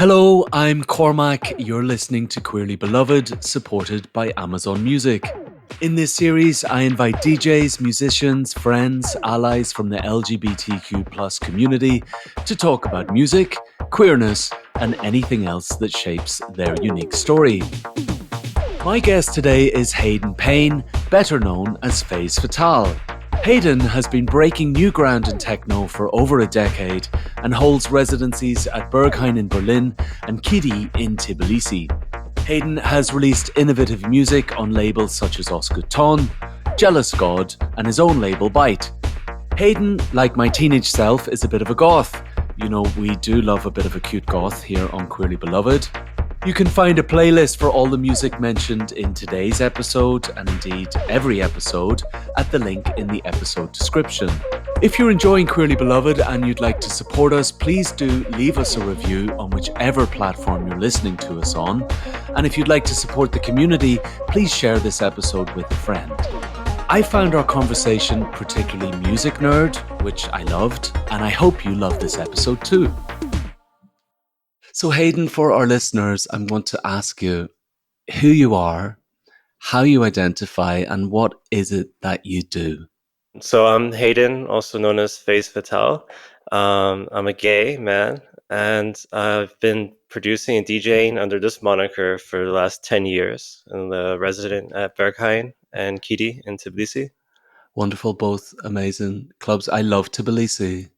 Hello, I'm Cormac. You're listening to Queerly Beloved, supported by Amazon Music. In this series, I invite DJs, musicians, friends, allies from the LGBTQ plus community to talk about music, queerness, and anything else that shapes their unique story. My guest today is Hayden Payne, better known as Phase Fatale. Hayden has been breaking new ground in techno for over a decade and holds residencies at Berghain in Berlin and Khidi in Tbilisi. Hayden has released innovative music on labels such as Ostgut Ton, Jealous God, and his own label Bite. Hayden, like my teenage self, is a bit of a goth. You know, we do love a bit of a cute goth here on Queerly Beloved. You can find a playlist for all the music mentioned in today's episode, and indeed every episode, at the link in the episode description. If you're enjoying Queerly Beloved and you'd like to support us, please do leave us a review on whichever platform you're listening to us on. And if you'd like to support the community, please share this episode with a friend. I found our conversation particularly music nerd, which I loved, and I hope you love this episode too. So Hayden, for our listeners, I want to ask you who you are, how you identify, and what is it that you do? So I'm Hayden, also known as Phase Fatale. I'm a gay man, and I've been producing and DJing under this moniker for the last 10 years. I'm a resident at Berghain and Khidi in Tbilisi. Wonderful, both amazing clubs. I love Tbilisi.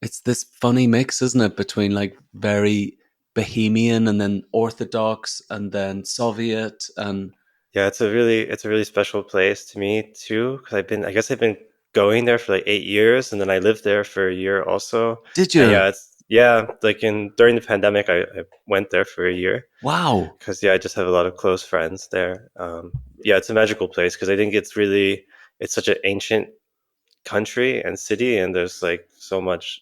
It's this funny mix, isn't it, between like very bohemian and then orthodox and then Soviet and Yeah, it's a really special place to me too, because I guess I've been going there for like 8 years, and then I lived there for a year also. did And you? like in during the pandemic, I went there for a year. Wow. Because I just have a lot of close friends there. Yeah, it's a magical place because I think it's such an ancient country and city, and there's like so much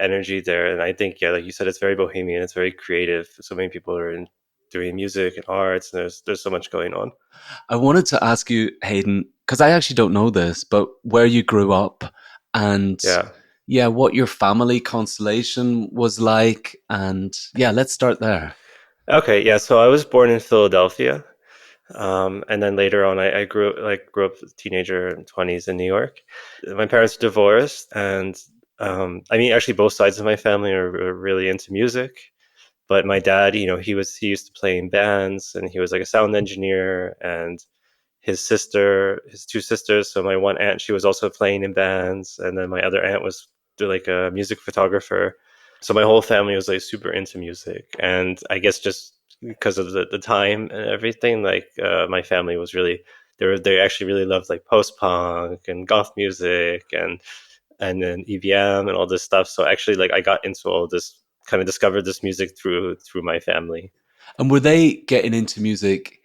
energy there. And I think, yeah, like you said, it's very bohemian, it's very creative. So many people are doing music and arts, and there's so much going on. I wanted to ask you, Hayden, because I actually don't know this, but where you grew up and Yeah. yeah, what your family constellation was like. And yeah, let's start there. Okay. Yeah. So I was born in Philadelphia, and then later on, I grew up as a teenager in 20s in New York. My parents divorced, and I mean, actually, both sides of my family are really into music. But my dad, he used to play in bands, and he was like a sound engineer. And his two sisters, so my one aunt, she was also playing in bands, and then my other aunt was like a music photographer. So my whole family was like super into music, and I guess just because of the time and everything, like my family was really they actually really loved like post punk and goth music and then EVM and all this stuff. So actually, like I got into all this, kind of discovered this music through my family. And were they getting into music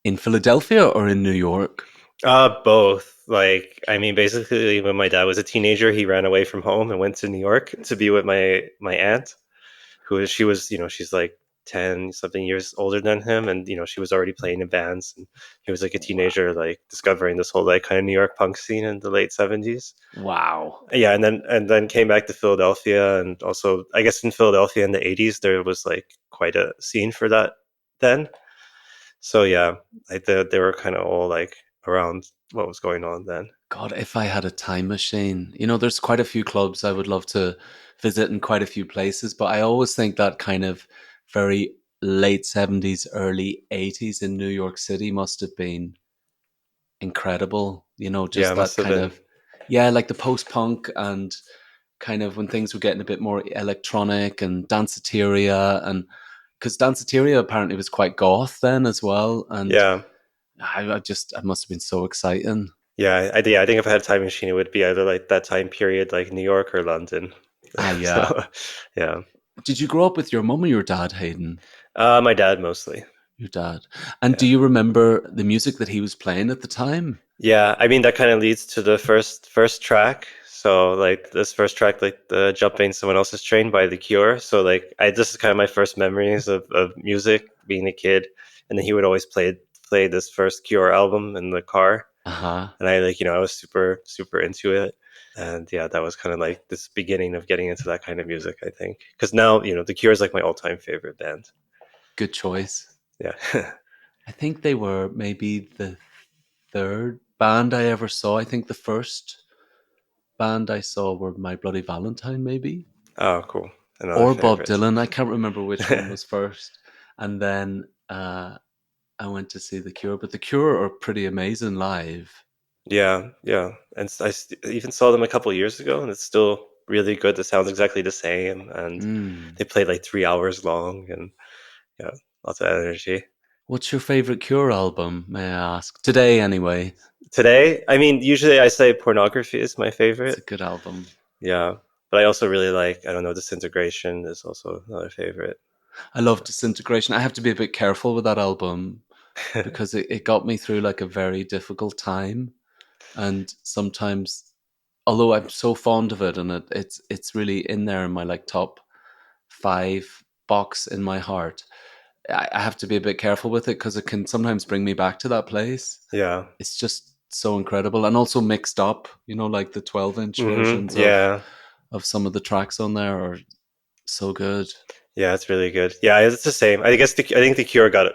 in Philadelphia or in New York? Both. Like, I mean, basically, when my dad was a teenager, he ran away from home and went to New York to be with my aunt, she was, she's like 10 something years older than him, and she was already playing in bands, and he was like a teenager, like discovering this whole like kind of New York punk scene in the late 70s. Wow. Yeah, and then came back to Philadelphia, and also I guess in Philadelphia in the 80s there was like quite a scene for that then. So yeah, they were kind of all like around what was going on then. God, if I had a time machine, there's quite a few clubs I would love to visit in quite a few places, but I always think that kind of very late 70s, early 80s in New York City must have been incredible. Yeah, Just it that must have kind been. of, yeah, like the post punk and kind of when things were getting a bit more electronic and danceteria. And because danceteria apparently was quite goth then as well. And Yeah. I must have been so exciting. Yeah, I think if I had a time machine, it would be either like that time period, like New York or London. Ah, yeah. So, yeah. Did you grow up with your mum or your dad, Hayden? My dad mostly. Your dad. And do Yeah. you remember the music that he was playing at the time? Yeah, I mean that kind of leads to the first track. So like this first track, like the jumping someone else's train by The Cure. So like this is kind of my first memories of music being a kid, and then he would always play this first Cure album in the car, Uh huh. and I like I was super super into it. And yeah, that was kind of like this beginning of getting into that kind of music, I think. Because now, The Cure is like my all-time favorite band. Good choice. Yeah. I think they were maybe the third band I ever saw. I think the first band I saw were My Bloody Valentine, maybe, Oh, cool. Another or Bob favorite. Dylan. I can't remember which one was first. And then I went to see The Cure, but The Cure are pretty amazing live. Yeah, yeah. And even saw them a couple of years ago, and it's still really good. The sound's exactly the same, and Mm. they played like 3 hours long, and yeah, lots of energy. What's your favorite Cure album, may I ask? Today, anyway. Today, I mean, usually I say Pornography is my It's a favorite. good album. Yeah, but I also really like, I don't know, Disintegration is also another favorite. I love Disintegration. I have to be a bit careful with that album because it got me through like a very difficult time. And sometimes, although I'm so fond of it and it's really in there in my like top five box in my heart, I have to be a bit careful with it because it can sometimes bring me back to that place. Yeah. It's just so incredible and also mixed up, like the 12-inch versions Yeah. of some of the tracks on there are so good. Yeah, it's really good. Yeah, it's the same. I think The Cure got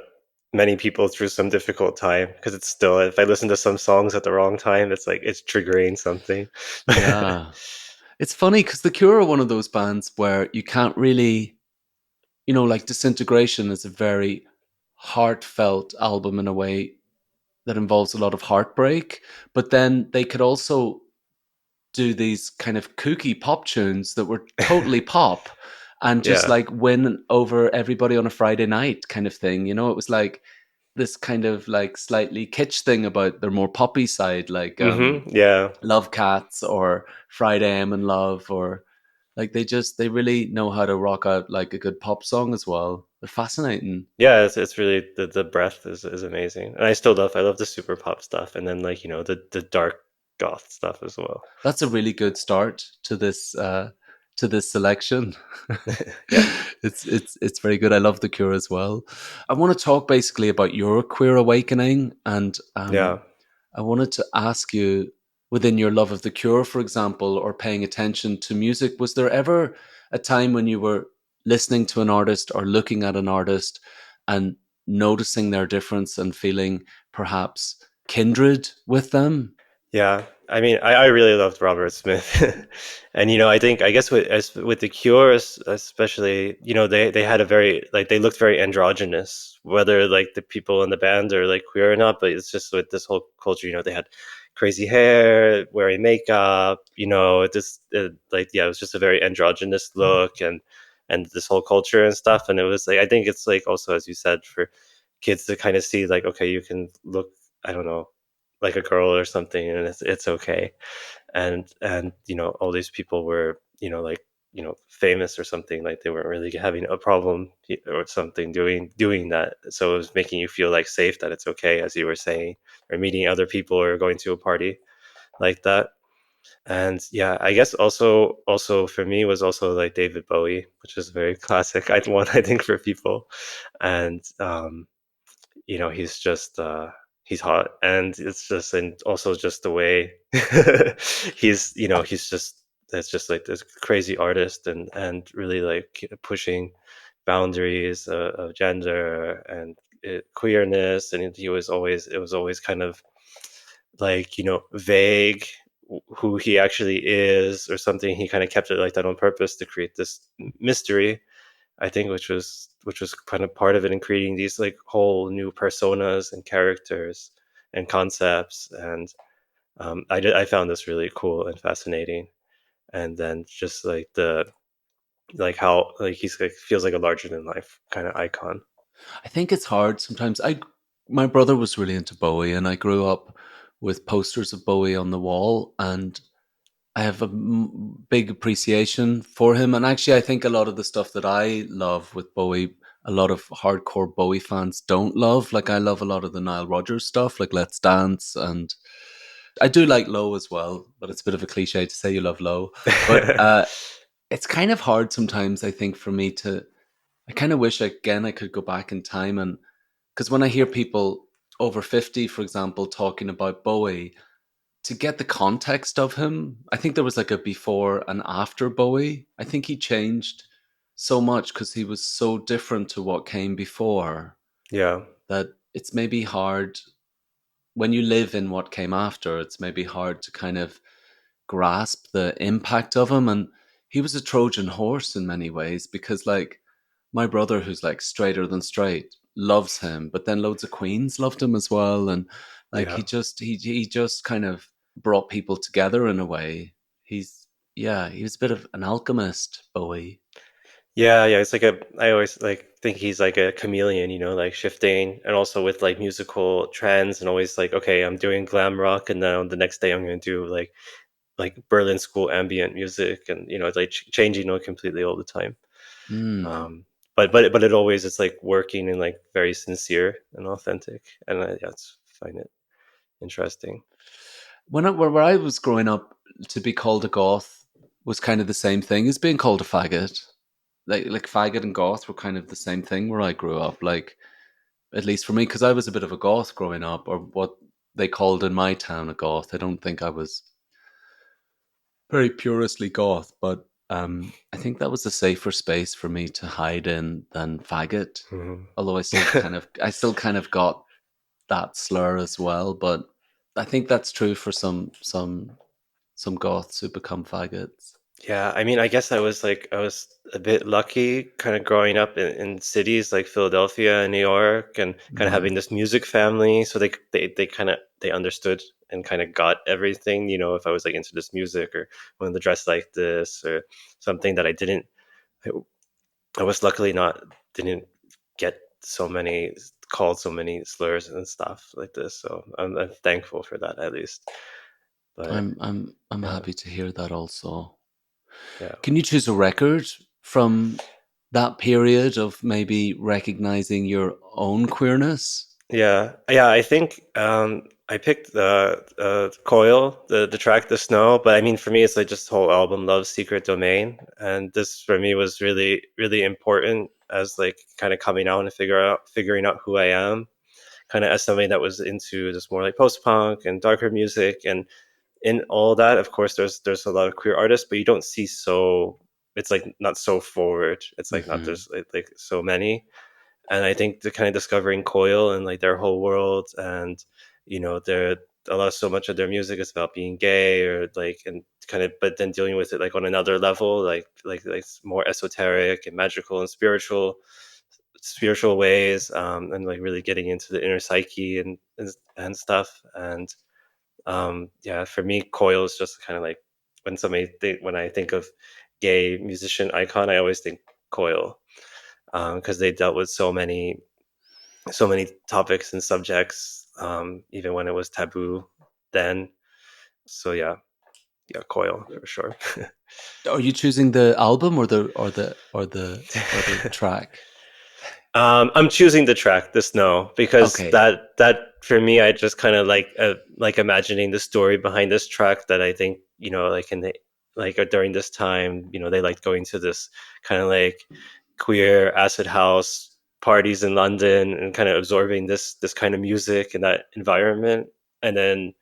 many people through some difficult time because it's still, if I listen to some songs at the wrong time, it's like it's triggering something. Yeah. It's funny because The Cure are one of those bands where you can't really, like Disintegration is a very heartfelt album in a way that involves a lot of heartbreak, but then they could also do these kind of kooky pop tunes that were totally pop and just Yeah. like win over everybody on a Friday night kind of thing. It was like this kind of like slightly kitsch thing about their more poppy side, like Yeah. Love Cats or Friday I'm in Love, or like they really know how to rock out like a good pop song as well. They're fascinating. Yeah, it's really the breadth is amazing. And I love the super pop stuff, and then like, the dark goth stuff as well. That's a really good start to this selection. Yeah. It's very good. I love The Cure as well. I want to talk basically about your queer awakening, and Yeah. I wanted to ask you, within your love of The Cure, for example, or paying attention to music, was there ever a time when you were listening to an artist or looking at an artist and noticing their difference and feeling perhaps kindred with them? Yeah, I mean, I really loved Robert Smith, and I guess with the Cure, especially, they had a very, like, they looked very androgynous, whether like the people in the band are like queer or not. But it's just with this whole culture, they had crazy hair, wearing makeup, like, yeah, it was just a very androgynous look, and this whole culture and stuff. And it was like, I think it's like also, as you said, for kids to kind of see like, okay, you can look, I don't know, like a girl or something, and it's okay. And all these people were, like, famous or something, like they weren't really having a problem or something doing that. So it was making you feel like safe, that it's okay, as you were saying, or meeting other people or going to a party like that. And yeah, I guess also for me was also like David Bowie, which is very classic, I think, for people. And he's just he's hot, and it's just, and also just the way he's just, it's just like this crazy artist, and really like pushing boundaries of gender and queerness. And it was always kind of like, vague who he actually is or something. He kind of kept it like that on purpose to create this mystery, I think, which was kind of part of it in creating these like whole new personas and characters and concepts. And I found this really cool and fascinating. And then just like how like he's like feels like a larger than life kind of icon. I think it's hard sometimes. My brother was really into Bowie, and I grew up with posters of Bowie on the wall, and I have a big appreciation for him. And actually, I think a lot of the stuff that I love with Bowie, a lot of hardcore Bowie fans don't love. Like I love a lot of the Nile Rodgers stuff, like Let's Dance, and I do like Low as well. But it's a bit of a cliche to say you love Low. But it's kind of hard sometimes. I think for me to, I kind of wish again I could go back in time, and because when I hear people over 50, for example, talking about Bowie, to get the context of him, I think there was like a before and after Bowie. I think he changed so much because he was so different to what came before Yeah. that it's maybe hard when you live in what came after. It's maybe hard to kind of grasp the impact of him. And he was a Trojan horse in many ways because, like, my brother, who's like straighter than straight, loves him, but then loads of queens loved him as well. And like, Yeah. he just kind of brought people together in a way. He's Yeah, he was a bit of an alchemist, Bowie. Yeah, yeah, it's like I always like think he's like a chameleon, like shifting and also with like musical trends and always like, okay, I'm doing glam rock and then the next day I'm going to do like Berlin school ambient music and it's like changing completely all the time. Hmm. But it always is like working and like very sincere and authentic and yeah, it's find it interesting. Where I was growing up, to be called a goth was kind of the same thing as being called a faggot. Like faggot and goth were kind of the same thing where I grew up. Like, at least for me, because I was a bit of a goth growing up, or what they called in my town a goth. I don't think I was very puristly goth, but I think that was a safer space for me to hide in than faggot. Mhm. Although I still kind of got that slur as well. But I think that's true for some goths who become faggots. Yeah, I mean, I guess I was a bit lucky kind of growing up in cities like Philadelphia and New York and kind of having Mm. this music family. So they kind of they understood and kind of got everything, if I was like into this music or wanted to dress like this or something that I didn't. I, I was luckily not didn't get so many called so many slurs and stuff like this. So I'm thankful for that at least. But I'm yeah, happy to hear that also. yeah. Can you choose a record from that period of maybe recognizing your own queerness? Yeah, yeah. I think I picked the Coil, the track "The Snow," but I mean, for me, it's like just the whole album, "Love Secret Domain," and this for me was really, really important as like kind of coming out and figuring out who I am, kind of as somebody that was into just more like post punk and darker music, and in all that, of course, there's a lot of queer artists, but you don't see so. It's like not so forward. It's like not Hmm. there's like so many, and I think the kind of discovering Coil and like their whole world, and their a lot so much of their music is about being gay or like and kind of, but then dealing with it like on another level, like more esoteric and magical and spiritual ways, and like really getting into the inner psyche and stuff. And yeah, for me, Coil is just kind of like when I think of gay musician icon, I always think Coil because they dealt with so many topics and subjects, even when it was taboo then. So yeah, yeah, Coil for sure. Are you choosing the album or the track? I'm choosing the track, the snow, because Okay. that for me, I just kind of like imagining the story behind this track. That I think like in the like during this time, they liked going to this kind of like queer acid house parties in London and kind of absorbing this kind of music and that environment, and then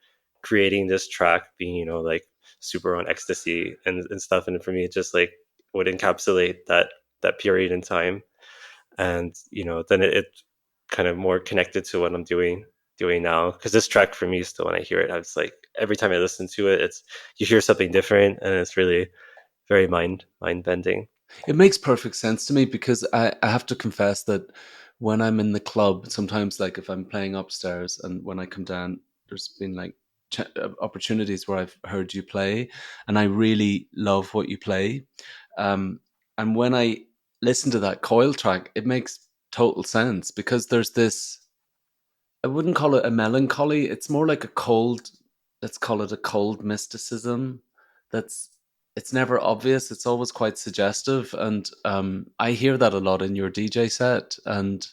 creating this track, being like super on ecstasy and stuff. And for me, it just like would encapsulate that period in time, and then it kind of more connected to what I'm doing now, because this track for me still, when I hear it, I was like every time I listen to it, it's you hear something different, and it's really very mind bending. It makes perfect sense to me because I have to confess that when I'm in the club, sometimes like if I'm playing upstairs and when I come down, there's been like opportunities where I've heard you play, and I really love what you play. Um, and when I listen to that Coil track, it makes total sense because there's this. I wouldn't call it a melancholy. It's more like a cold. Let's call it a cold mysticism. That's it's never obvious. It's always quite suggestive, and I hear that a lot in your DJ set, and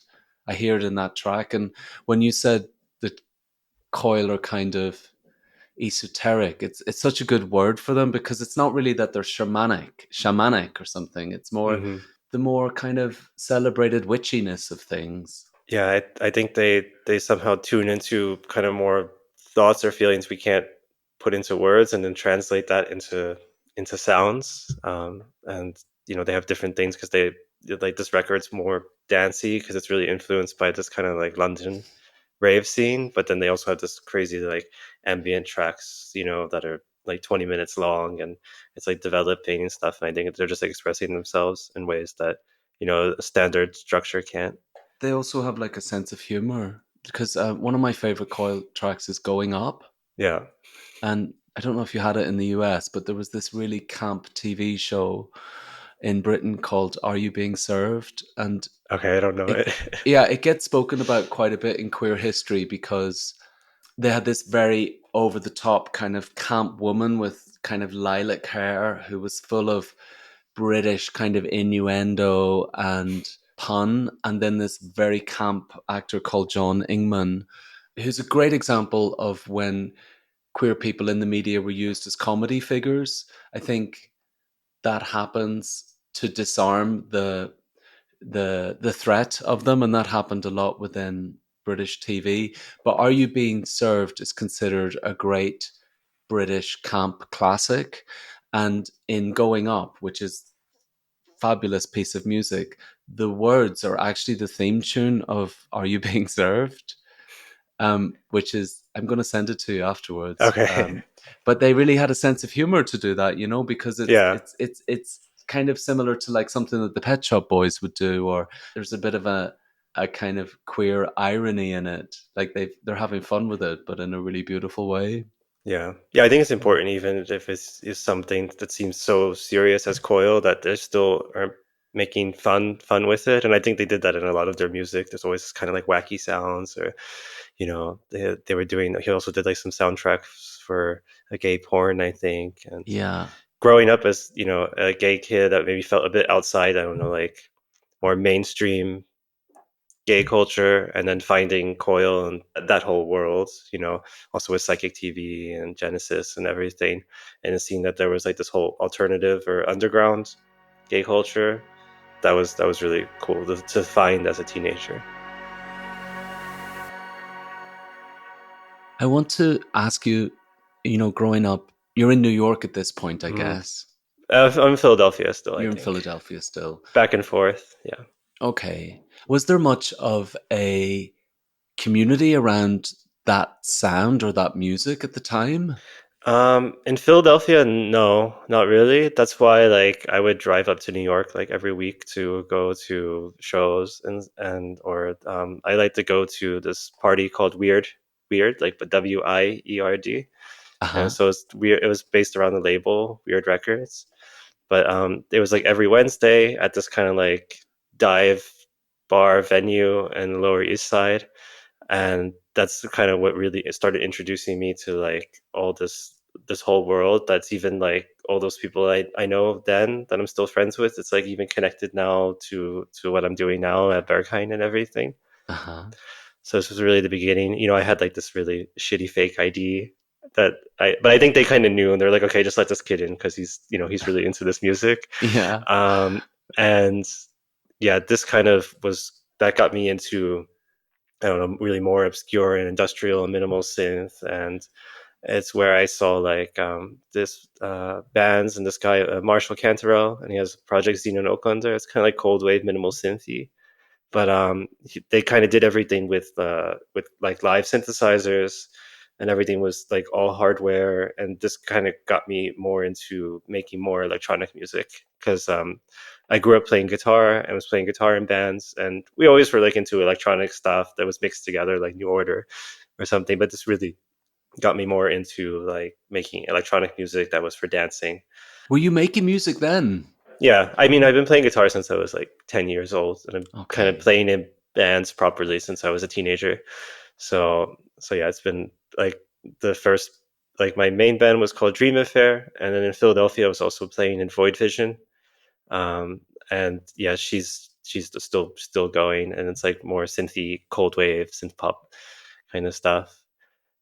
I hear it in that track. And when you said that Coil are kind of esoteric, it's such a good word for them because it's not really that they're shamanic or something. It's more Hmm. the more kind of celebrated witchiness of things. Yeah, I think they somehow tune into kind of more thoughts or feelings we can't put into words and then translate that into sounds. And they have different things because they like this record's more dancey because it's really influenced by this kind of like London rave scene, but then they also have this crazy like ambient tracks, that are like 20 minutes long, and it's like developing and stuff. And I think they're just like expressing themselves in ways that a standard structure can't. They also have like a sense of humor because one of my favorite Coil tracks is "Going Up," Yeah. and I don't know if you had it in the US, but there was this really camp TV show in Britain called "Are You Being Served?" and Okay, I don't know it it. yeah, it gets spoken about quite a bit in queer history because they had this very over the top kind of camp woman with kind of lilac hair who was full of British kind of innuendo and pun, and then this very camp actor called John Ingman, who's a great example of when queer people in the media were used as comedy figures. I think that happens to disarm the threat of them, and that happened a lot within British TV. But Are You Being Served is considered a great British camp classic, and in Going Up, which is fabulous piece of music, the words are actually the theme tune of Are You Being Served? Which is, I'm going to send it to you afterwards. Okay. But they really had a sense of humor to do that, because it's Yeah. it's it's it's kind of similar to like something that the Pet Shop Boys would do, or there's a bit of a kind of queer irony in it. Like they're having fun with it, but in a really beautiful way. Yeah. Yeah, I think it's important even if it's something that seems so serious as Coil that they still are making fun with it. And I think they did that in a lot of their music. There's always kind of like wacky sounds, or they were doing, he also did like some soundtracks for a gay porn, I think. And Yeah. growing up as, a gay kid that maybe felt a bit outside, I don't know, like more mainstream gay culture, and then finding Coil and that whole world, also with Psychic TV and Genesis and everything, and seeing that there was like this whole alternative or underground gay culture, that was really cool to find as a teenager. I want to ask you, growing up, you're in New York at this point, I Mm. guess. I'm in Philadelphia still, I You're in think. Philadelphia still. Back and forth, yeah. Okay. Was there much of a community around that sound or that music at the time? In Philadelphia, no, not really. That's why like I would drive up to New York like every week to go to shows, or I like to go to this party called Weird, like but WIERD. Uh And huh. so it's weird. It was based around the label Weird Records, but it was like every Wednesday at this kind of like dive bar venue in the Lower East Side, and that's kind of what really started introducing me to like all this whole world. That's even like all those people I know then that I'm still friends with. It's like even connected now to what I'm doing now at Berghain and everything. Uh huh. So this was really the beginning. I had like this really shitty fake ID but I think they kind of knew, and they're like, okay, just let this kid in because he's really into this music. Yeah. Um, and yeah, this kind of was that got me into, I don't know, really more obscure and industrial and minimal synth. And it's where I saw like this bands, and this guy Marshall Cantarell, and he has Project Xenon Oaklander. It's kind of like cold wave minimal synthy, but they kind of did everything with like live synthesizers, and everything was like all hardware. And this kind of got me more into making more electronic music because I grew up playing guitar and was playing guitar in bands, and we always were like into electronic stuff that was mixed together like New Order or something. But this really got me more into like making electronic music that was for dancing. Were you making music then? Yeah, I mean, I've been playing guitar since I was like 10 years old, and I'm kind of Okay. playing in bands properly since I was a teenager. So yeah, it's been like the first, like my main band was called Dream Affair, and then in Philadelphia I was also playing in Void Vision. Um, and yeah, she's still going, and it's like more synthy, cold wave, synth pop kind of stuff.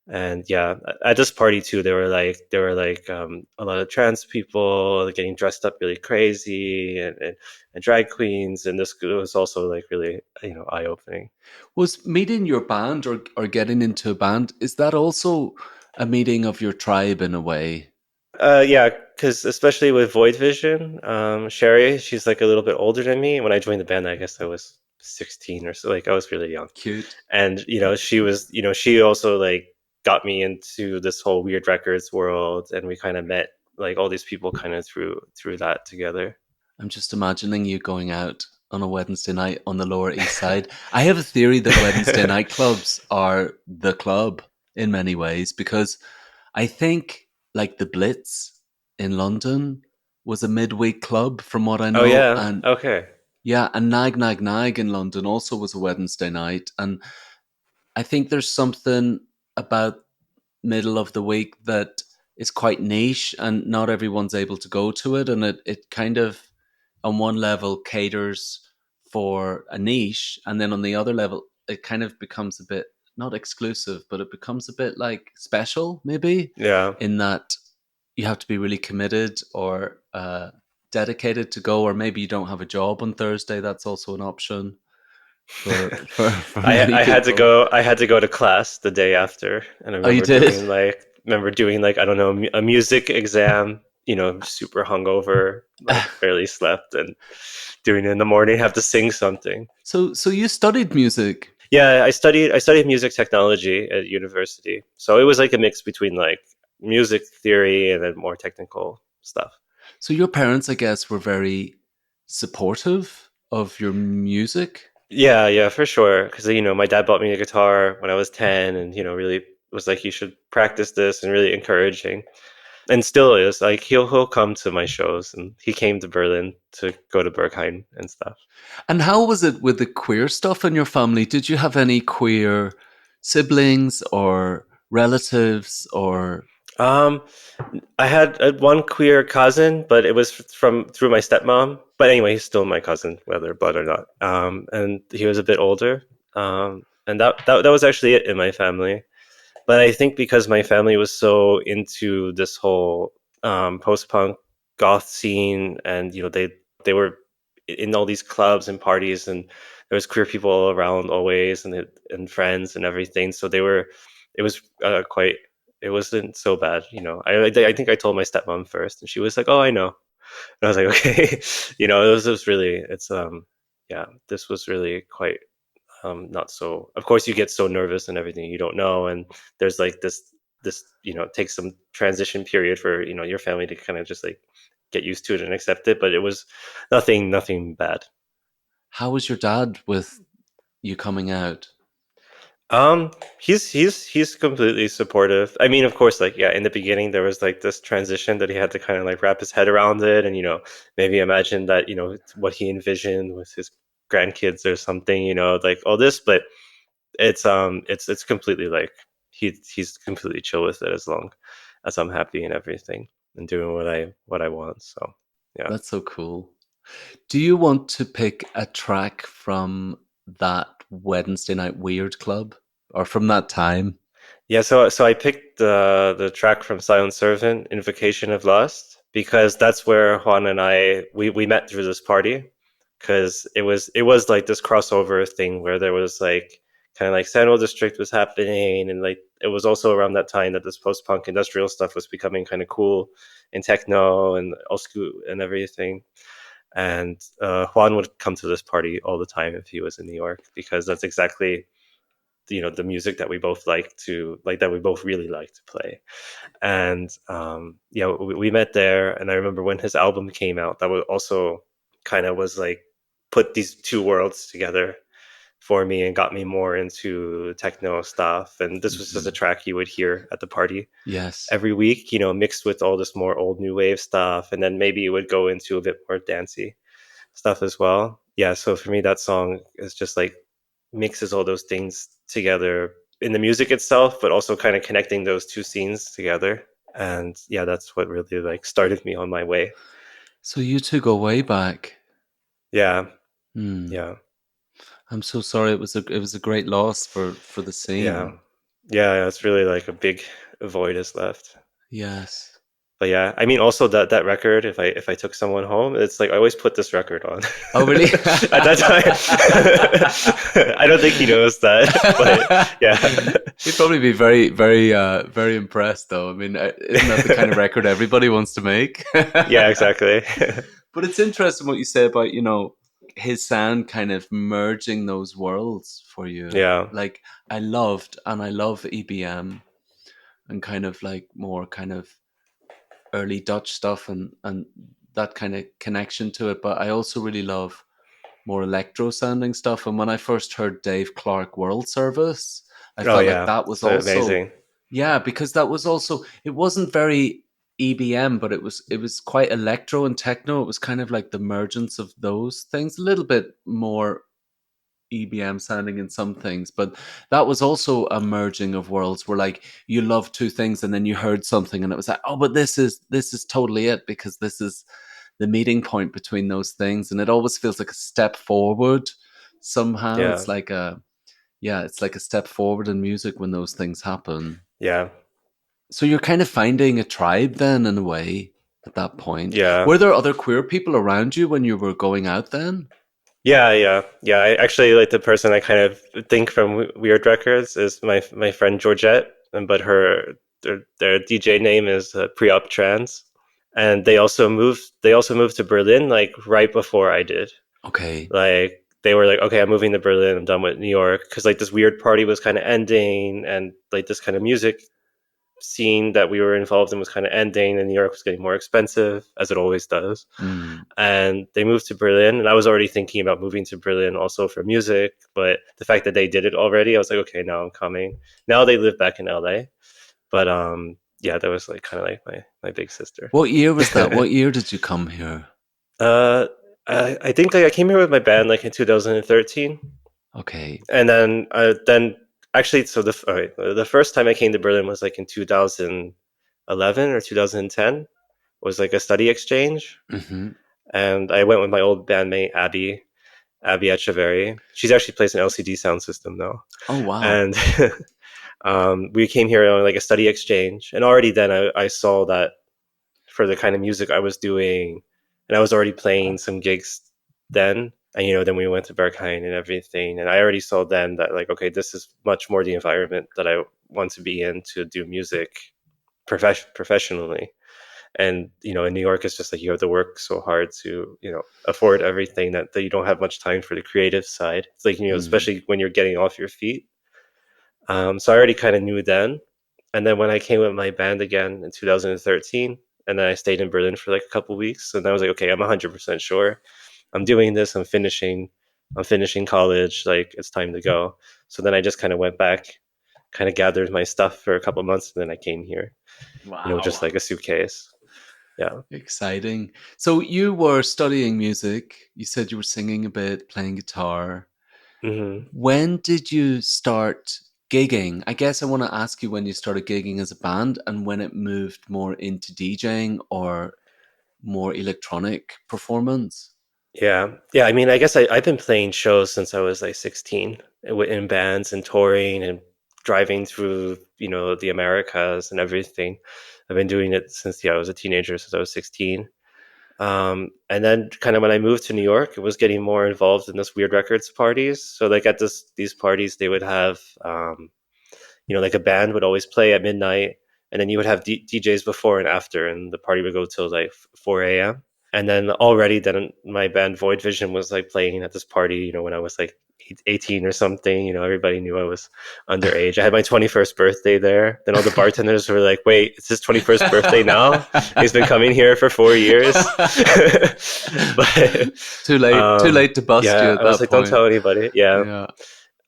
And yeah, at this party too, there were like a lot of trans people getting dressed up really crazy, and drag queens, and this was also like really eye opening. Was meeting your band or getting into a band, is that also a meeting of your tribe in a way. Yeah, because especially with Void Vision, Sherry, she's like a little bit older than me. When I joined the band, I guess I was 16 or so. Like I was really young, Cute. and she was, she also like got me into this whole weird records world, and we kind of met like all these people kind of through that together. I'm just imagining you going out on a Wednesday night on the Lower East Side. I have a theory that Wednesday night clubs are the club in many ways because I think like the Blitz in London was a midweek club from what I Oh know. yeah, And okay. yeah, and Nag Nag Nag in London also was a Wednesday night. And I think there's something about middle of the week that is quite niche and not everyone's able to go to it. And it kind of, on one level, caters for a niche. And then on the other level, it kind of becomes a bit, not exclusive, but it becomes a bit like special, maybe, Yeah. in that you have to be really committed or dedicated to go, or maybe you don't have a job on Thursday. That's also an option for many I had to people. go. I had to go to class the day after, and I Oh, you did? remember doing like I don't know a music exam. Super hungover, like barely slept, and doing it in the morning. Have to sing something. So you studied music. Yeah, I studied music technology at university, so it was like a mix between like music theory and then more technical stuff. So your parents, I guess, were very supportive of your music. Yeah, yeah, for sure. Because my dad bought me a guitar when I was 10, and really was like, "You should practice this," and really encouraging. And still is like he'll come to my shows, and he came to Berlin to go to Berghain and stuff. And how was it with the queer stuff in your family? Did you have any queer siblings or relatives or Um, I had one queer cousin, but it was from through my stepmom. But anyway, he's still my cousin, whether blood or not. And he was a bit older. And that was actually it in my family. But I think because my family was so into this whole post-punk goth scene, and they were in all these clubs and parties, and there was queer people all around always, and friends and everything. So it was quite. It wasn't so bad, I think I told my stepmom first, and she was like, "Oh, I know." And I was like, "Okay." It was really. Yeah, this was really quite not so. Of course you get so nervous and everything, you don't know, and there's like this it takes some transition period for your family to kind of just like get used to it and accept it, but it was nothing bad. how was your dad with you coming out? He's completely supportive. I mean, of course, like yeah, in the beginning there was like this transition that he had to kind of like wrap his head around it, and maybe imagine that what he envisioned with his grandkids or something, like all this, but it's completely like he's completely chill with it as long as I'm happy and everything and doing what I want. So yeah. That's so cool. Do you want to pick a track from that Wednesday Night Weird Club or from that time? Yeah, so I picked the track from Silent Servant, Invocation of Lust, because that's where Juan and we met through this party, because it was like this crossover thing where there was like kind of like Sandal District was happening, and like it was also around that time that this post punk industrial stuff was becoming kind of cool in techno and Ostgut and everything. And Juan would come to this party all the time if he was in New York, because that's exactly the music that we both that we both really like to play. And yeah, we met there, and I remember when his album came out, that was also kind of was like put these two worlds together for me and got me more into techno stuff. And this was just a Mhm. track you would hear at the party Yes. every week, mixed with all this more old new wave stuff, and then maybe it would go into a bit more dancey stuff as well. Yeah, so for me, that song is just like mixes all those things together in the music itself, but also kind of connecting those two scenes together. And yeah, that's what really like started me on my way. So you two go way back. Yeah, Hmm. yeah, I'm so sorry. It was a great loss for the scene. yeah, yeah. It's really like a big void is left. Yes. But yeah, I mean, also that record, if I took someone home, it's like I always put this record on. Oh, really? At that time, I don't think he knows that, but yeah. He'd probably be very, very, very impressed, though. I mean, isn't that the kind of record everybody wants to make? Yeah, exactly. But it's interesting what you say about, his sound kind of merging those worlds for you. Yeah, Like, I love EBM and kind of like more kind of early Dutch stuff and that kind of connection to it. But I also really love more electro sounding stuff. And when I first heard Dave Clark World Service, I oh felt like yeah, that was so also, amazing. yeah, because that was also, it wasn't very EBM, but it was quite electro and techno. It was kind of like the mergence of those things, a little bit more EBM sounding in some things, but that was also a merging of worlds where like you love two things and then you heard something and it was like, oh, but this is totally it because this is the meeting point between those things, and it always feels like a step forward somehow. Yeah, It's like a yeah, it's like a step forward in music when those things happen. yeah, So you're kind of finding a tribe then in a way at that point. yeah. Were there other queer people around you when you were going out then? Yeah, yeah, yeah. I actually like the person I kind of think from Weird Records is my friend Georgette, but their DJ name is Pre-Op Trans, and they also moved to Berlin like right before I did. Okay. Like they were like, okay, I'm moving to Berlin. I'm done with New York because like this weird party was kind of ending, and like this kind of music scene that we were involved in was kind of ending, and New York was getting more expensive as it always does. Mm. And they moved to Berlin, and I was already thinking about moving to Berlin also for music, but the fact that they did it already, I was like, okay, now I'm coming. Now they live back in LA, but yeah, that was like kind of like my big sister. What year was that? What year did you come here? uh I think like I came here with my band like in 2013, Okay. and then actually, so the first time I came to Berlin was like in 2011 or 2010, was like a study exchange, Hmm. and I went with my old bandmate Abby Echeverry. She's actually plays an LCD sound system now, Oh, wow. and we came here on like a study exchange. And already then I saw that for the kind of music I was doing, and I was already playing some gigs then. And then we went to Berghain and everything, and I already saw then that like, okay, this is much more the environment that I want to be in to do music professionally. And in New York, it's just like you have to work so hard to afford everything that you don't have much time for the creative side. It's like, Mm. especially when you're getting off your feet. So I already kind of knew then. And then when I came with my band again in 2013, and then I stayed in Berlin for like a couple weeks, and I was like, okay, I'm 100% sure I'm doing this. I'm finishing college. Like it's time to go. So then I just kind of went back, kind of gathered my stuff for a couple months, and then I came here, just Wow. like a suitcase. Yeah. Exciting. So you were studying music. You said you were singing a bit, playing guitar. hmm When did you start gigging? I guess I want to ask you when you started gigging as a band and when it moved more into DJing or more electronic performance. Yeah. Yeah. I mean, I guess I've been playing shows since I was like 16, in bands and touring and driving through, the Americas and everything. I've been doing it since, yeah, I was a teenager, since I was 16. And then kind of when I moved to New York, it was getting more involved in this Weird Records parties. So like at these parties, they would have, like a band would always play at midnight, and then you would have DJs before and after, and the party would go till like 4 a.m. And then already then my band Void Vision was like playing at this party, when I was like 18 or something. Everybody knew I was underage. I had my 21st birthday there. Then all the bartenders were like, wait, it's his 21st birthday now? He's been coming here for 4 years. But Too late to bust you yeah, at I was that like, don't point. tell anybody. Yeah. Yeah.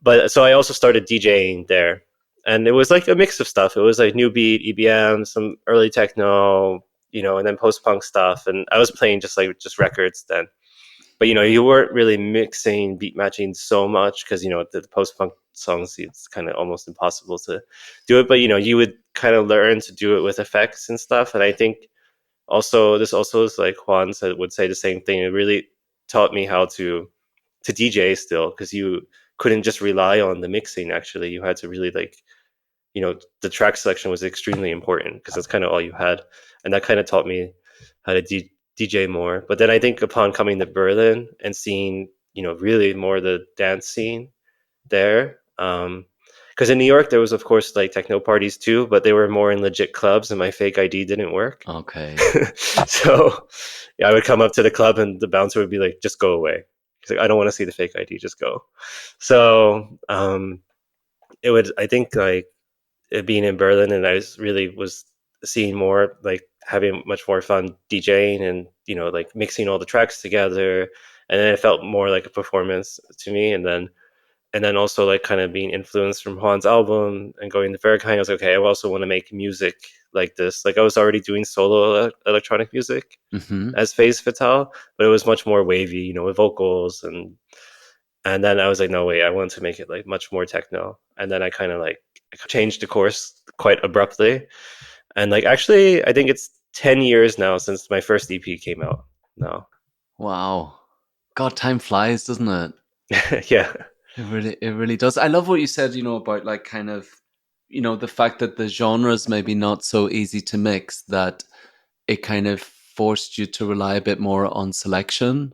But so I also started DJing there. And it was like a mix of stuff. It was like new beat, EBM, some early techno, and then post punk stuff. And I was playing just records then. But you weren't really mixing, beat matching so much because the post punk songs, it's kind of almost impossible to do it. But you would kind of learn to do it with effects and stuff. And I think also this also is like Juan said, would say the same thing. It really taught me how to DJ still, because you couldn't just rely on the mixing. Actually, you had to really like, the track selection was extremely important because that's kind of all you had. and that kind of taught me how to DJ more. But then I think upon coming to Berlin and seeing, really more the dance scene there, because in New York there was of course like techno parties too, but they were more in legit clubs, and my fake ID didn't work. Okay. So yeah, I would come up to the club and the bouncer would be like, "Just go away." He's like, "I don't want to see the fake ID. Just go." So it would, I think, like it being in Berlin, and was seeing more, like having much more fun DJing, and like mixing all the tracks together, and then it felt more like a performance to me, and then also like kind of being influenced from Juan's album and going to Berghain. I was like, okay, I also want to make music like this. Like I was already doing solo electronic music Mm-hmm. as Phase Fatale, but it was much more wavy, with vocals, and then I was like, no, wait, I want to make it like much more techno. And then I kind of like changed the course quite abruptly. And like actually, I think it's 10 years now since my first EP came out. No. Wow. God, time flies, doesn't it? Yeah. It really does. I love what you said, about like kind of, the fact that the genres maybe not so easy to mix, that it kind of forced you to rely a bit more on selection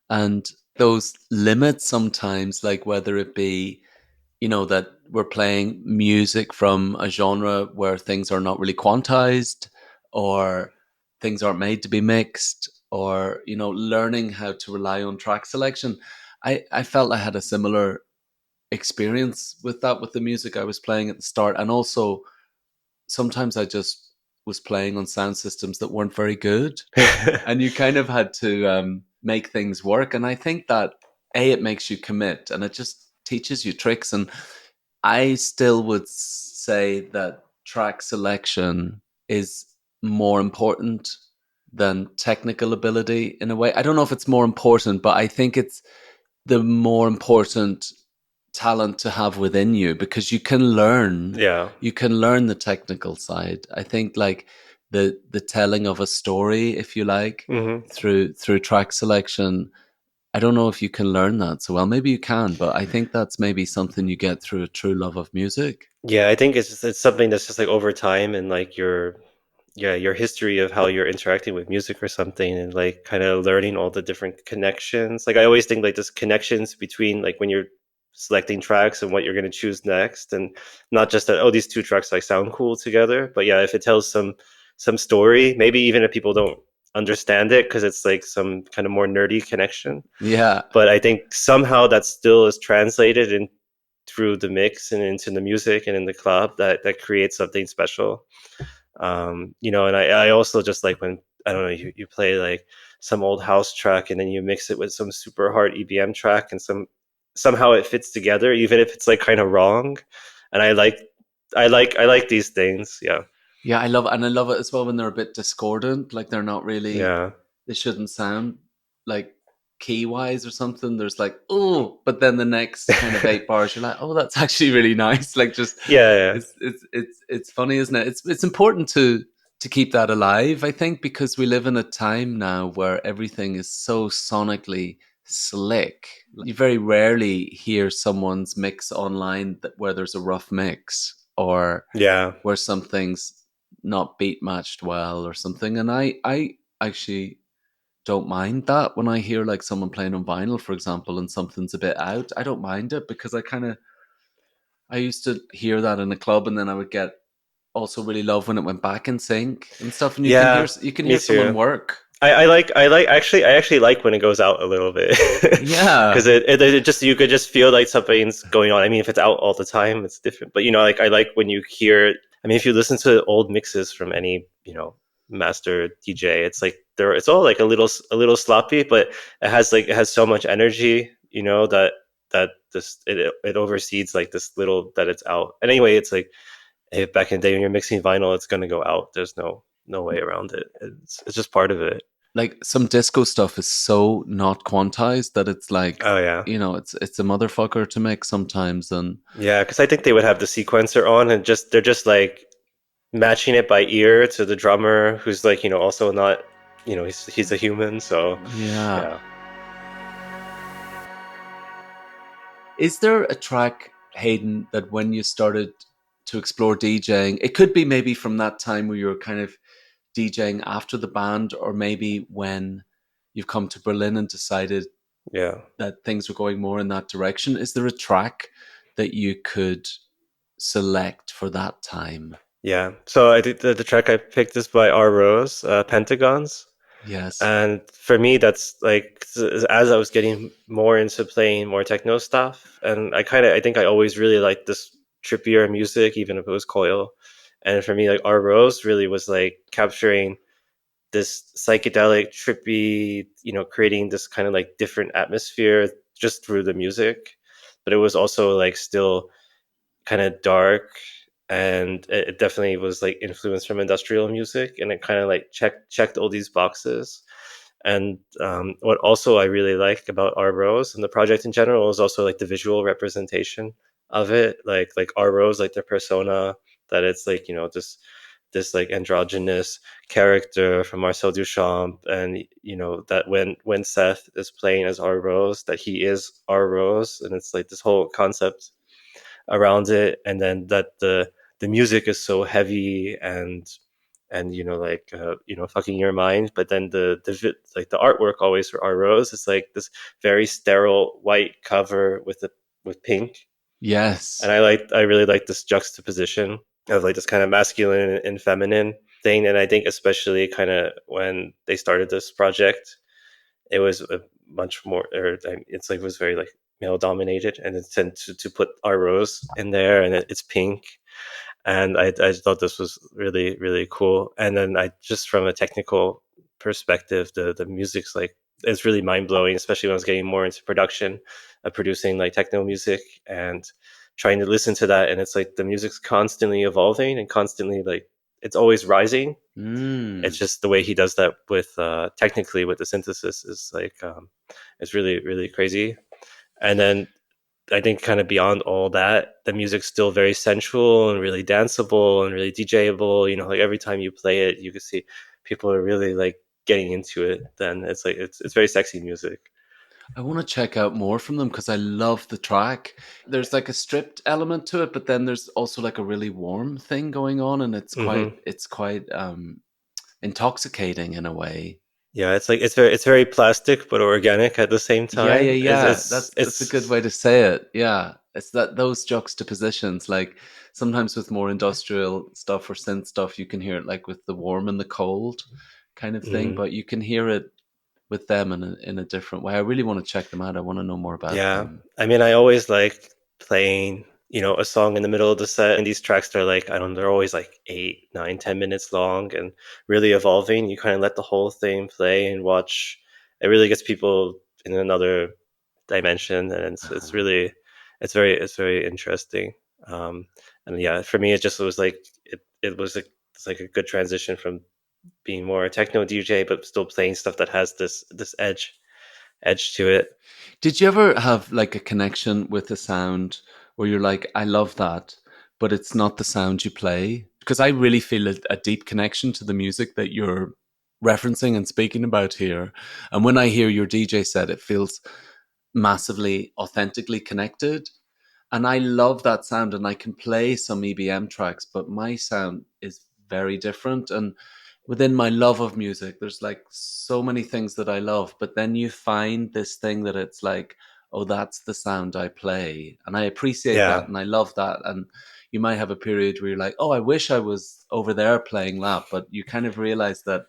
and those limits sometimes, like whether it be, that we're playing music from a genre where things are not really quantized, or things aren't made to be mixed, or, learning how to rely on track selection. I felt I had a similar experience with that, with the music I was playing at the start. And also sometimes I just was playing on sound systems that weren't very good, and you kind of had to make things work. And I think that it makes you commit, and it just teaches you tricks. And I still would say that track selection is more important than technical ability in a way. I don't know if it's more important, but I think it's the more important talent to have within you, because Yeah. you can learn the technical side. I think like the telling of a story, if you like, Hmm. through track selection. I don't know if you can learn that so well. Maybe you can, but I think that's maybe something you get through a true love of music. Yeah, I think it's something that's just like over time, and like your history of how you're interacting with music or something, and like kind of learning all the different connections. Like I always think like there's connections between like when you're selecting tracks and what you're going to choose next, and not just that, oh, these two tracks like sound cool together, but yeah, if it tells some story, maybe even if people don't understand it because it's like some kind of more nerdy connection, Yeah. but I think somehow that still is translated in through the mix and into the music and in the club, that creates something special. And I also just like when, I don't know, you play like some old house track and then you mix it with some super hard EBM track, and somehow it fits together even if it's like kind of wrong. And I like these things. Yeah. Yeah, I love it as well when they're a bit discordant, like they're not really, Yeah. they shouldn't sound like key wise or something. There's like, oh, but then the next kind of 8 bars, you're like, oh, that's actually really nice. Like just Yeah. it's funny, isn't it? It's important to keep that alive, I think, because we live in a time now where everything is so sonically slick. You very rarely hear someone's mix online where there's a rough mix, or Yeah. where something's not beat matched well or something. And I actually don't mind that when I hear like someone playing on vinyl, for example, and something's a bit out. I don't mind it, because I used to hear that in a club, and then I would get also really love when it went back in sync and stuff, and Yeah. you can Me hear someone too. work. I actually like when it goes out a little bit, because Yeah. it just, you could just feel like something's going on. I mean, if it's out all the time, it's different. But like I like when you hear. I mean, if you listen to old mixes from any master DJ, it's like it's all like a little sloppy, but it has so much energy. That this it oversees like this little that it's out. And anyway, it's like, if back in the day when you're mixing vinyl, it's gonna go out. There's no way around it. It's just part of it. Like some disco stuff is so not quantized that it's like, Oh yeah, it's a motherfucker to make sometimes. And yeah. Because I think they would have the sequencer on, and they're just like matching it by ear to the drummer, who's like also not, he's a human. So yeah. yeah. Is there a track, Hayden, that when you started to explore DJing, it could be maybe from that time where you were kind of DJing after the band, or maybe when you've come to Berlin and decided Yeah. that things were going more in that direction? Is there a track that you could select for that time? Yeah. So I think the track I picked is by R Rose, Pentagons. Yes. And for me, that's like as I was getting more into playing more techno stuff, and I think I always really liked this trippier music, even if it was Coil. And for me, like R Rose really was like capturing this psychedelic, trippy, creating this kind of like different atmosphere just through the music. But it was also like still kind of dark, and it definitely was like influenced from industrial music, and it kind of like checked all these boxes. And what also I really like about R Rose and the project in general is also like the visual representation of it, like R Rose, like the persona, that it's like this like androgynous character from Marcel Duchamp, and that when Seth is playing as R Rose, that he is R Rose, and it's like this whole concept around it, and then that the music is so heavy and fucking your mind, but then like the artwork always for our rose is like this very sterile white cover with pink. And Yes. I really like this juxtaposition of like this kind of masculine and feminine thing. And I think especially kind of when they started this project, it was a much more, or it's like it was very like male dominated, and it's tend to put our rose in there, and it's pink. And I thought this was really really cool. And then I just from a technical perspective, the music's like it's really mind blowing, especially when I was getting more into production, producing like techno music and trying to listen to that. And it's like the music's constantly evolving and constantly like it's always rising. It's Mm. just the way he does that with technically with the synthesis is like it's really really crazy. And then I think kind of beyond all that, the music's still very sensual and really danceable and really DJable. Like every time you play it, you can see people are really like getting into it. Then it's like it's very sexy music. I want to check out more from them because I love the track. There's like a stripped element to it, but then there's also like a really warm thing going on, and Hmm. it's quite intoxicating in a way. Yeah, it's like it's very plastic but organic at the same Yeah, yeah, time. It's yeah. it's That's a good it's way to say it. Yeah. It's that those juxtapositions, like sometimes with more industrial stuff or synth stuff, you can hear it like with the warm and the cold kind of thing, mhm. but you can hear it with them in a different way. I really want to check them out. I want to know more about Yeah. them. I mean, I always like playing, a song in the middle of the set. And these tracks are like, I don't know, they're always like 8, 9, 10 minutes long and really evolving. You kind of let the whole thing play and watch. It really gets people in another dimension. And it's Uh-huh. really, it's very interesting. And yeah, for me, it just was like, it was like, it's like a good transition from being more a techno DJ, but still playing stuff that has this edge to it. Did you ever have like a connection with a sound where you're like, I love that, but it's not the sound you play? Because I really feel a deep connection to the music that you're referencing and speaking about here. And when I hear your DJ set, it feels massively authentically connected. And I love that sound, and I can play some EBM tracks, but my sound is very different. And within my love of music, there's like so many things that I love, but then you find this thing that it's like, oh, that's the sound I play. And I appreciate that Yeah. and I love that. And you might have a period where you're like, oh, I wish I was over there playing that. But you kind of realize that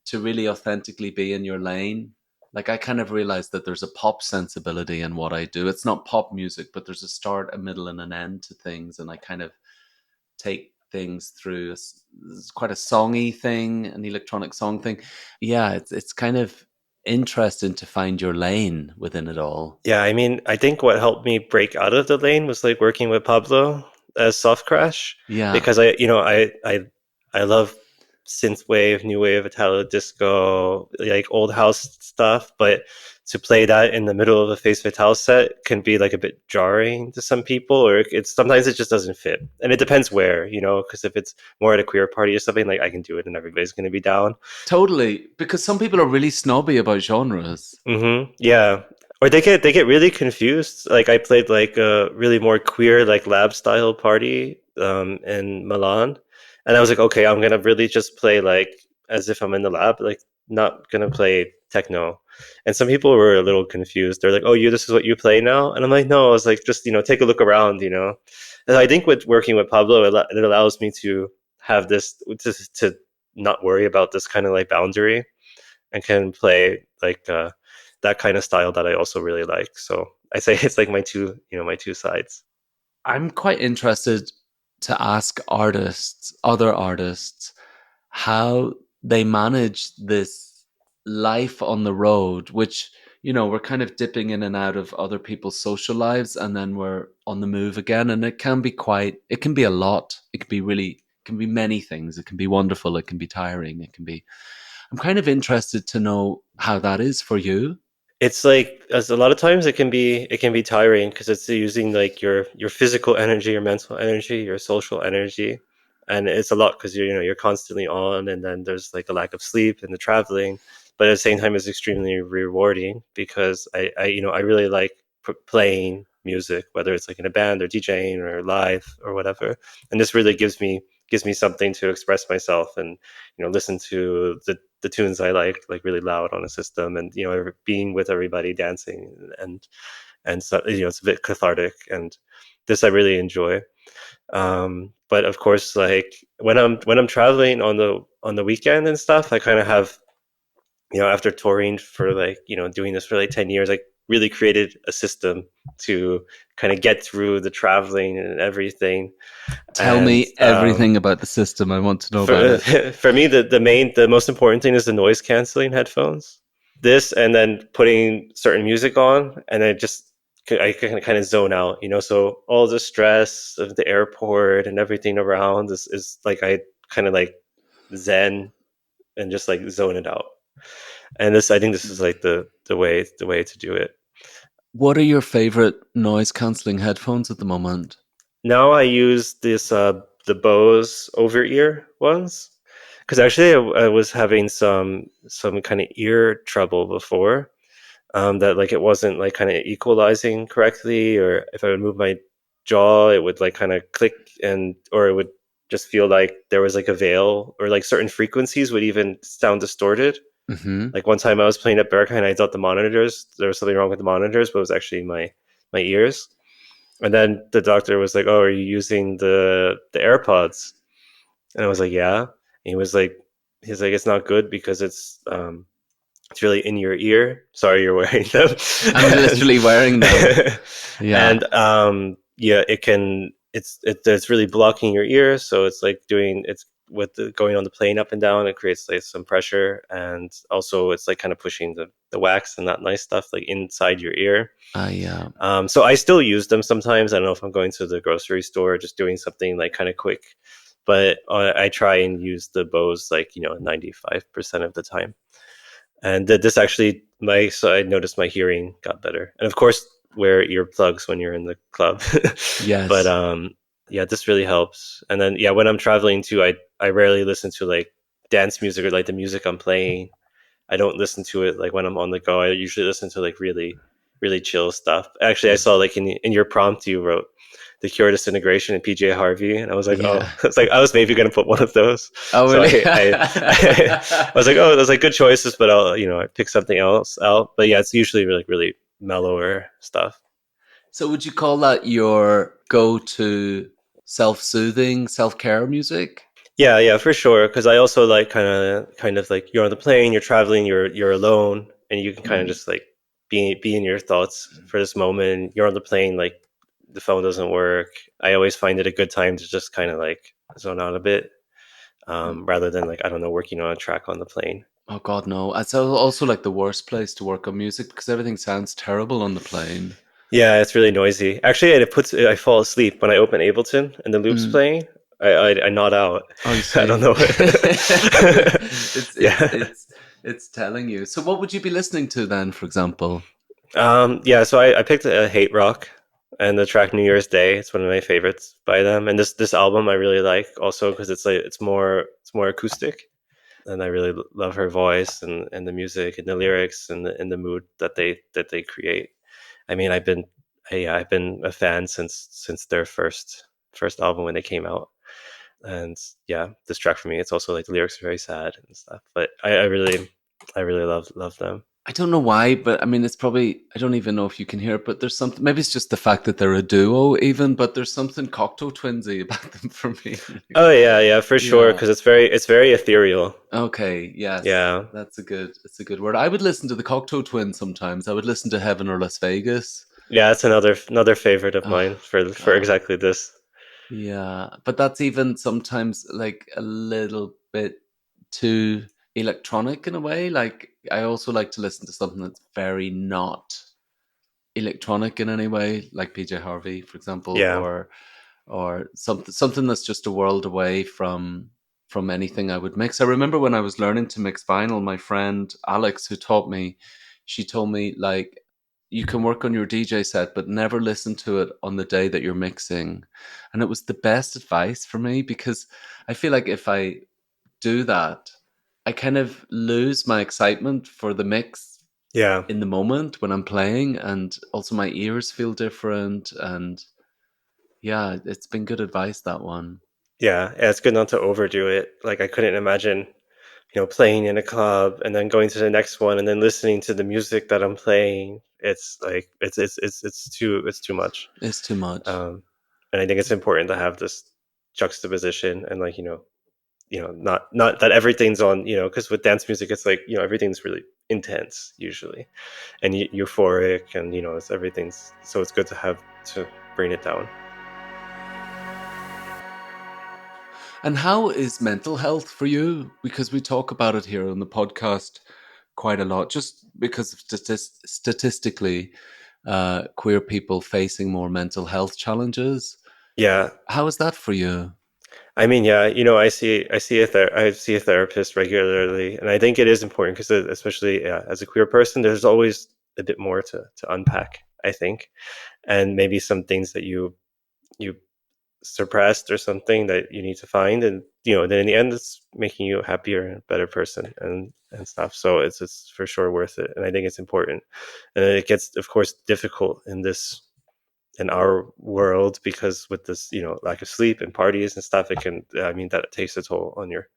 to really authentically be in your lane, like I kind of realized that there's a pop sensibility in what I do. It's not pop music, but there's a start, a middle, and an end to things. And I kind of take things through. It's quite a songy thing, an electronic song thing. Yeah, it's kind of interesting to find your lane within it all. Yeah, I mean, I think what helped me break out of the lane was like working with Pablo as Soft Crash, Yeah, because I love synthwave, new wave, Italo disco, like old house stuff, but to play that in the middle of a Phase Fatale set can be like a bit jarring to some people, or it's sometimes it just doesn't fit, and it depends where, because if it's more at a queer party or something, like I can do it and everybody's going to be down. totally. Because some people are really snobby about genres. Yeah. Or they get really confused. Like I played like a really more queer like lab style party in Milan, And I was like, okay, I'm gonna really just play like as if I'm in the lab, like not gonna play techno. And some people were a little confused. They're like, "Oh, this is what you play now?" And I'm like, "No." I was like, "Just take a look around." And I think with working with Pablo, it allows me to have this to not worry about this kind of like boundary and can play like that kind of style that I also really like. So I say it's like my two sides. I'm quite interested to ask artists, other artists, how they manage this life on the road, which, we're kind of dipping in and out of other people's social lives and then we're on the move again. And it can be a lot. It can be many things. It can be wonderful. It can be tiring. I'm kind of interested to know how that is for you. It's like as a lot of times it can be tiring because it's using like your physical energy, your mental energy, your social energy, and it's a lot because you're constantly on, and then there's like a lack of sleep and the traveling, but at the same time it's extremely rewarding because I really like playing music, whether it's like in a band or DJing or live or whatever, and this really gives me something to express myself and listen to the tunes I like really loud on a system, and being with everybody dancing, and so it's a bit cathartic, and this I really enjoy. But of course, like when I'm traveling on the weekend and stuff, I kind of have after touring for like doing this for like 10 years, I really created a system to kind of get through the traveling and everything. Tell And me everything about the system. I want to know about for it. for me, the most important thing is the noise canceling headphones. This, and then putting certain music on, and then I can kind of zone out, So all the stress of the airport and everything around is like I kind of like zen and just like zone it out. And I think this is like the way to do it. What are your favorite noise cancelling headphones at the moment? Now I use this the Bose over ear ones because actually I was having some kind of ear trouble before, that like it wasn't like kind of equalizing correctly, or if I would move my jaw it would like kind of click, and or it would just feel like there was like a veil, or like certain frequencies would even sound distorted. Hmm. Like one time I was playing at Berghain, I thought there was something wrong with the monitors, but it was actually my ears. And then the doctor was like, "Oh, are you using the AirPods?" And I was like, "Yeah." And he's like, "It's not good because it's really in your ear. Sorry, you're wearing them." I'm literally wearing them. and, Yeah. and yeah, it's really blocking your ear, so it's like doing it's with going on the plane up and down, it creates like some pressure, and also it's like kind of pushing the wax and that nice stuff like inside your ear. I So I still use them sometimes. I don't know if I'm going to the grocery store, just doing something like kind of quick, but I try and use the Bose like 95% of the time. And this actually, so I noticed my hearing got better. And of course, wear earplugs when you're in the club. But yes. yeah, this really helps. And then yeah, when I'm traveling too, I rarely listen to like dance music or like the music I'm playing. I don't listen to it like when I'm on the go. I usually listen to like really, really chill stuff. Actually, I saw like in your prompt you wrote "The Cure Disintegration" and PJ Harvey, and I was like, oh, Yeah. it's like I was maybe gonna put one of those. Oh So really? I was like, oh, those like good choices, but I'll I pick something else out. But yeah, it's usually like really mellower stuff. So would you call that your go-to self-soothing, self-care music? Yeah, yeah, for sure. Because I also like kind of like you're on the plane, you're traveling, you're alone, and you can kind of Mm. just like be in your thoughts for this moment. You're on the plane, like the phone doesn't work. I always find it a good time to just kind of like zone out a bit, rather than like I don't know working on a track on the plane. Oh God, no! It's also like the worst place to work on music because everything sounds terrible on the plane. Yeah, it's really noisy. Actually, I fall asleep when I open Ableton and the loop's Mm. playing. I nod out. Oh, you I don't see, know. it's it's Yeah. it's it's telling you. So, what would you be listening to then, for example? Yeah, so I picked a Hate Rock and the track New Year's Day. It's one of my favorites by them. And this album I really like also because it's more acoustic, and I really love her voice and the music and the lyrics and the mood that they create. I mean, I've been a fan since their first album when they came out. and yeah, this track for me, it's also like the lyrics are very sad and stuff, but I really love them. I don't know why, but I mean, it's probably, I don't even know if you can hear it, but there's something, maybe it's just the fact that they're a duo, even, but there's something Cocteau Twinsy about them for me. Oh yeah, for sure, Yeah. because it's very ethereal. Okay. Yes. Yeah, It's a good word. I would listen to the Cocteau Twins sometimes. I would listen to Heaven or Las Vegas. yeah, it's another favorite of Oh, mine for God. exactly this. Yeah. But that's even sometimes like a little bit too electronic in a way. Like, I also like to listen to something that's very not electronic in any way, like PJ Harvey, for example, Yeah, or something that's just a world away from anything I would mix. I remember when I was learning to mix vinyl, my friend Alex, who taught me, she told me like you can work on your DJ set, but never listen to it on the day that you're mixing. And it was the best advice for me because I feel like if I do that, I kind of lose my excitement for the mix yeah, in the moment when I'm playing, and also my ears feel different. And yeah, it's been good advice, that one. yeah. It's good not to overdo it. Like I couldn't imagine, playing in a club and then going to the next one and then listening to the music that I'm playing. It's like it's too much. It's too much. Um, and I think it's important to have this juxtaposition and like not that everything's on, because with dance music it's like everything's really intense usually and euphoric, and it's good to have to bring it down. And how is mental health for you? Because we talk about it here on the podcast quite a lot, just because of statistically, queer people facing more mental health challenges. Yeah, How is that for you? I mean, yeah, I see a therapist regularly, and I think it is important because, especially as a queer person, there's always a bit more to unpack. I think, and maybe some things that you suppressed or something that you need to find, and then in the end, it's making you a happier and better person and stuff. So it's for sure worth it, and I think it's important. And it gets, of course, difficult in our world because with this lack of sleep and parties and stuff, it can, I mean, that takes a toll on your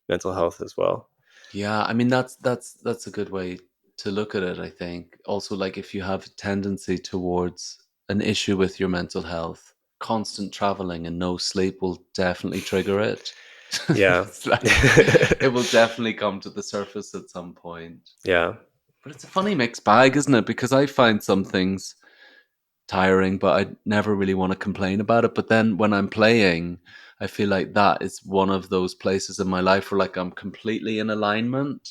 mental health as well. Yeah, I mean that's a good way to look at it, I think. Also, like if you have a tendency towards an issue with your mental health, constant traveling and no sleep will definitely trigger it. Yeah. It's like it will definitely come to the surface at some point. Yeah. But it's a funny mixed bag, isn't it? Because I find some things tiring, but I never really want to complain about it. But then when I'm playing, I feel like that is one of those places in my life where like I'm completely in alignment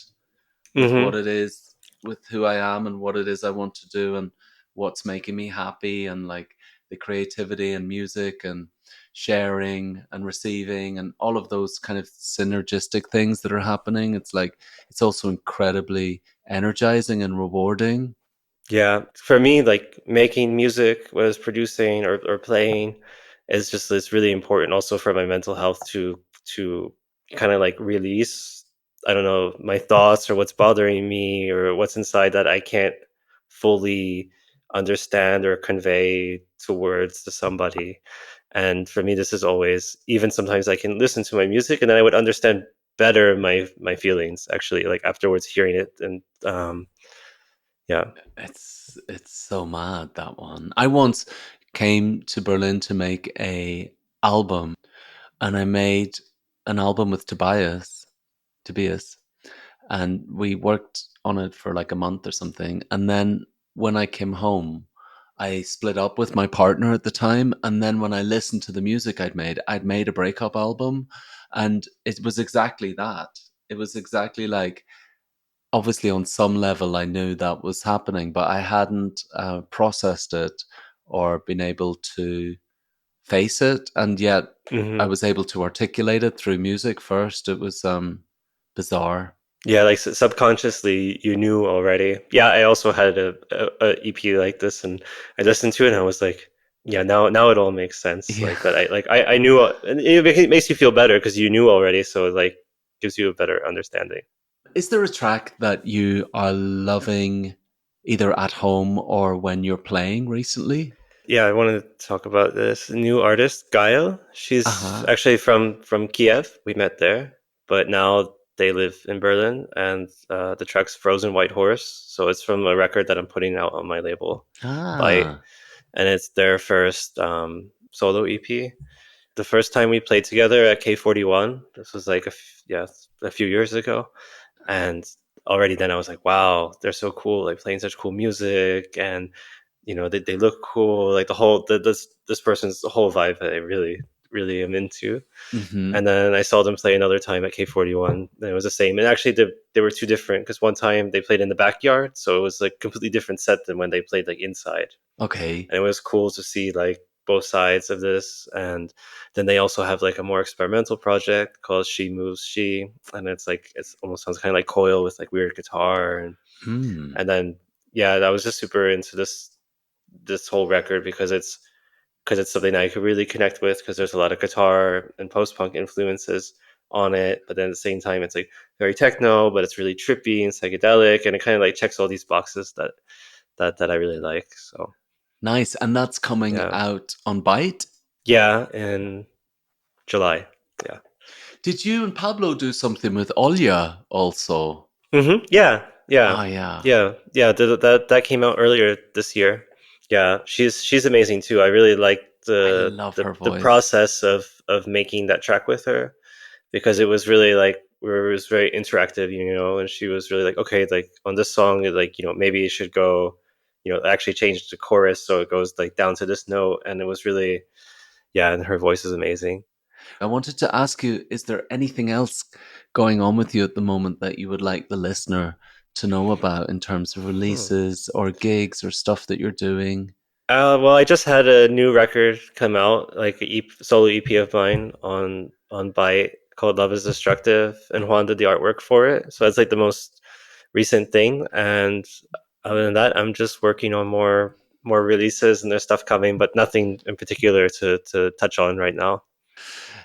with Hmm. what it is, with who I am and what it is I want to do and what's making me happy, and like the creativity and music and sharing and receiving and all of those kind of synergistic things that are happening. It's like it's also incredibly energizing and rewarding. Yeah, for me, like making music, was producing or playing, is really important also for my mental health to kind of like release, I don't know, my thoughts or what's bothering me or what's inside that I can't fully understand or convey to words to somebody. And for me, this is always, even sometimes I can listen to my music and then I would understand better my feelings actually, like afterwards hearing it. And yeah. It's so mad, that one. I once came to Berlin to make a album, and I made an album with Tobias, and we worked on it for like a month or something. And then when I came home, I split up with my partner at the time. And then when I listened to the music I'd made a breakup album, and it was exactly that. It was exactly like, obviously on some level I knew that was happening, but I hadn't processed it or been able to face it, and yet I Hmm. was able to articulate it through music first. It was bizarre. Yeah, like subconsciously you knew already. Yeah, I also had a EP like this, and I listened to it, and I was like, yeah, now it all makes sense. Yeah. Like that, I knew, and it makes you feel better because you knew already, so it like gives you a better understanding. Is there a track that you are loving either at home or when you're playing recently? Yeah, I wanted to talk about this new artist, Gaia. She's Uh-huh. actually from Kiev. We met there, but now they live in Berlin, and the track's Frozen White Horse. So it's from a record that I'm putting out on my label, Byte, Ah. and it's their first solo EP. The first time we played together at K41, this was like a few years ago, and already then I was like, wow, they're so cool, like playing such cool music, and they look cool, like this person's whole vibe that I really am into. Mm-hmm. And then I saw them play another time at K41, and it was the same. And actually they were two different, because one time they played in the backyard, so it was like completely different set than when they played like inside. Okay. And it was cool to see like both sides of this. And then they also have like a more experimental project called She Moves She, and it's almost sounds kind of like Coil with like weird guitar. and Hmm. and then yeah, I was just super into this whole record because it's something that I could really connect with, because there's a lot of guitar and post punk influences on it, but then at the same time it's like very techno, but it's really trippy and psychedelic, and it kind of like checks all these boxes that I really like. So Nice. And that's coming yeah, out on Byte? yeah, in July, yeah. Did you and Pablo do something with Olya also? Yeah, yeah, Oh, yeah. yeah. That came out earlier this year. Yeah, she's amazing too. I really like I the love the her the voice. process of making that track with her, because it was really like where it was very interactive, and she was really like, okay, like on this song, like maybe it should go, actually change the chorus so it goes like down to this note, and it was really, yeah, and her voice is amazing. I wanted to ask you, is there anything else going on with you at the moment that you would like the listener to know about in terms of Hmm. releases or gigs or stuff that you're doing? Well, I just had a new record come out, like a solo EP of mine on Byte called "Love Is Destructive," and Juan did the artwork for it. So it's like the most recent thing. And other than that, I'm just working on more releases, and there's stuff coming, but nothing in particular to touch on right now.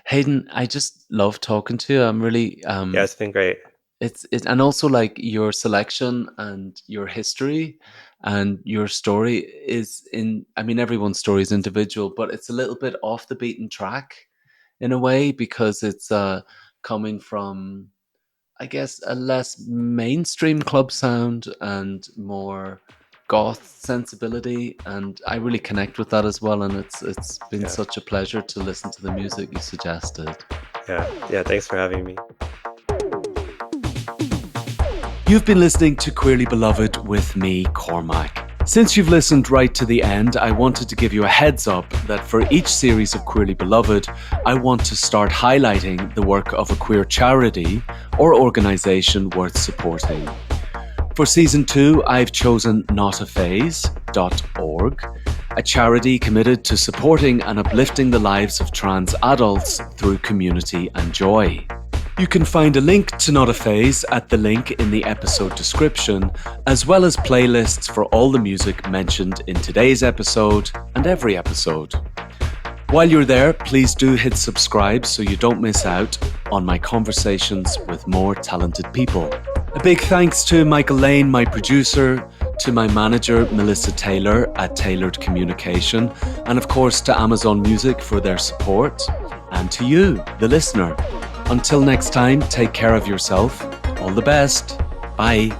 Hayden, I just love talking to you. I'm really Yeah, it's been great. and also like your selection and your history and your story is in, I mean, everyone's story is individual, but it's a little bit off the beaten track in a way, because it's coming from, I guess, a less mainstream club sound and more goth sensibility, and I really connect with that as well, and it's been Yeah, such a pleasure to listen to the music you suggested. yeah. Thanks for having me. You've been listening to Queerly Beloved with me, Cormac. Since you've listened right to the end, I wanted to give you a heads up that for each series of Queerly Beloved, I want to start highlighting the work of a queer charity or organisation worth supporting. For season 2, I've chosen notaphase.org, a charity committed to supporting and uplifting the lives of trans adults through community and joy. You can find a link to Not a Phase at the link in the episode description, as well as playlists for all the music mentioned in today's episode and every episode. While you're there, please do hit subscribe so you don't miss out on my conversations with more talented people. A big thanks to Michael Lane, my producer, to my manager, Melissa Taylor at Tailored Communication, and of course to Amazon Music for their support, and to you, the listener. Until next time, take care of yourself. All the best. Bye.